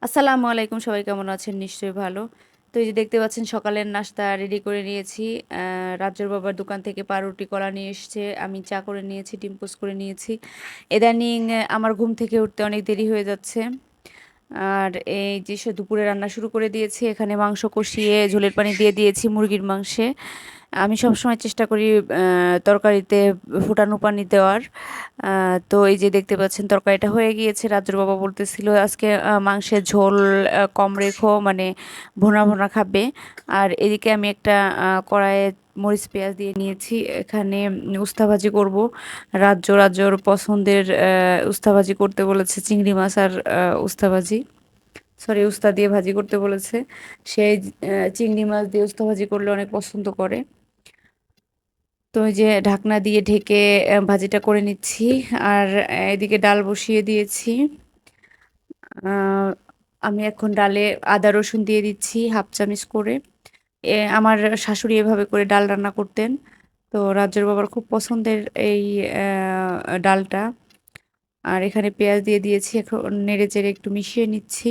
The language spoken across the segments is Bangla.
আসসালামু আলাইকুম, সবাই কেমন আছেন? নিশ্চয়ই ভালো। তো এই যে দেখতে পাচ্ছেন সকালের নাস্তা রেডি করে নিয়েছি। রাজ্জার বাবার দোকান থেকে পাউরুটি কলা নিয়ে এসছে। আমি চা করে নিয়েছি, ডিম পোস্ট করে নিয়েছি। ইদানিং আমার ঘুম থেকে উঠতে অনেক দেরি হয়ে যাচ্ছে। আর এই যে দুপুরে রান্না শুরু করে দিয়েছি। এখানে মাংস কষিয়ে ঝোলের পানি দিয়ে দিয়েছি মুরগির মাংসে। আমি সবসময় চেষ্টা করি তরকারিতে ফুটানো পানি দেওয়ার। তো এই যে দেখতে পাচ্ছেন তরকারিটা হয়ে গিয়েছে। রাজুর বাবা বলতেছিল আজকে মাংসের ঝোল কম রেখো, মানে ভুনা ভুনা খাবে। আর এদিকে আমি একটা কড়াইয়ে মরিচ পেঁয়াজ দিয়ে নিয়েছি। এখানে উস্তা ভাজি করব। রাজ্যর পছন্দের উস্তা ভাজি করতে বলেছে, চিংড়ি মাছ আর উস্তা ভাজি, সরি উস্তা দিয়ে ভাজি করতে বলেছে। সেই চিংড়ি মাছ দিয়ে উস্তা ভাজি করলে অনেক পছন্দ করে। তো ওই যে ঢাকনা দিয়ে ঢেকে ভাজিটা করে নিচ্ছি। আর এদিকে ডাল বসিয়ে দিয়েছি। আহ, আমি এখন ডালে আদা রসুন দিয়ে দিচ্ছি হাফ চামচ করে। আমার শাশুড়ি এভাবে করে ডাল রান্না করতেন। তো রাজ্যের বাবার খুব পছন্দের এই ডালটা। আর এখানে পেঁয়াজ দিয়ে দিয়েছি, এখন নেড়ে চেড়ে একটু মিশিয়ে নিচ্ছি।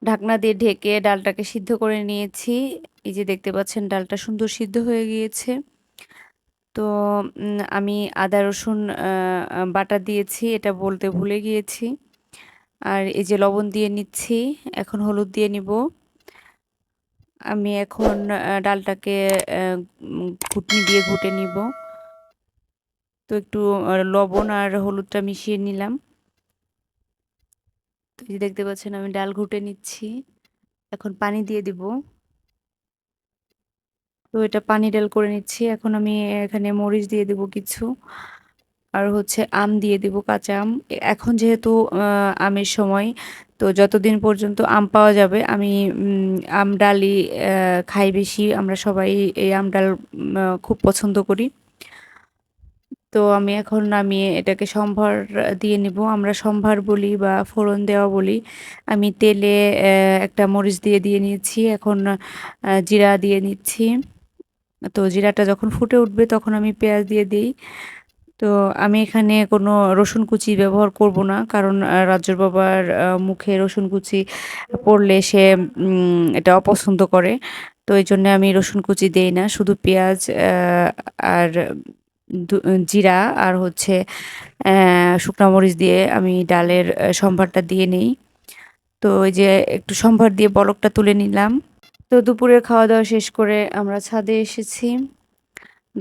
ঢাকনা দিয়ে ঢেকে ডালটাকে সিদ্ধ করে নিয়েছি। এই যে দেখতে পাচ্ছেন ডালটা সুন্দর সিদ্ধ হয়ে গিয়েছে। তো আমি আদা রসুন বাটা দিয়েছি, এটা বলতে ভুলে গিয়েছি। আর এই যে লবণ দিয়ে নিচ্ছি, এখন হলুদ দিয়ে নিব। আমি এখন ডালটাকে ঘুটনি দিয়ে ঘুটে নিব। তো একটু লবণ আর হলুদটা মিশিয়ে নিলাম। তো এই যে দেখতে পাচ্ছেন আমি ডাল ঘুটে নিচ্ছি, এখন পানি দিয়ে দিব। তো এটা পানি ডাল করে নিচ্ছি। এখন আমি এখানে মরিচ দিয়ে দিব কিছু, আর হচ্ছে আম দিয়ে দিব, কাঁচা আম। এখন যেহেতু আমের সময়, তো যতদিন পর্যন্ত আম পাওয়া যাবে আমি আম ডালই খাই বেশি। আমরা সবাই এই আম ডাল খুব পছন্দ করি। তো আমি এখন নামিয়ে এটাকে সম্ভার দিয়ে নিব। আমরা সম্ভার বলি বা ফোড়ন দেওয়া বলি। আমি তেলে একটা মরিচ দিয়ে নিয়েছি। এখন জিরা দিয়ে নিচ্ছি। তো জিরাটা যখন ফুটে উঠবে তখন আমি পেঁয়াজ দিয়ে দিই। তো আমি এখানে কোনো রসুন কুচি ব্যবহার করব না, কারণ রাজ্জুর বাবার মুখে রসুন কুচি পড়লে সে এটা অপছন্দ করে। তো এই জন্য আমি রসুন কুচি দেই না, শুধু পেঁয়াজ আর জিরা আর হচ্ছে শুকনো মরিচ দিয়ে আমি ডালের সম্ভারটা দিয়ে নেই। তো ওই যে একটু সম্ভার দিয়ে বলকটা তুলে নিলাম। তো দুপুরের খাওয়া দাওয়া শেষ করে আমরা ছাদে এসেছি।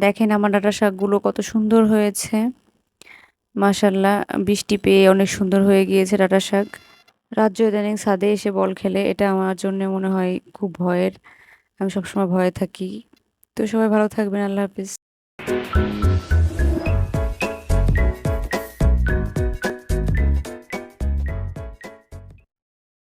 দেখেন আমার ডাঁটা শাকগুলো কত সুন্দর হয়েছে। মাশাল্লাহ, বৃষ্টি পেয়ে অনেক সুন্দর হয়ে গিয়েছে ডাঁটা শাক। রাজ্য ইদানিং ছাদে এসে বল খেলে, এটা আমার জন্য মনে হয় খুব ভয়ের। আমি সবসময় ভয়ে থাকি। তো সবাই ভালো থাকবেন, আল্লাহ হাফিজ।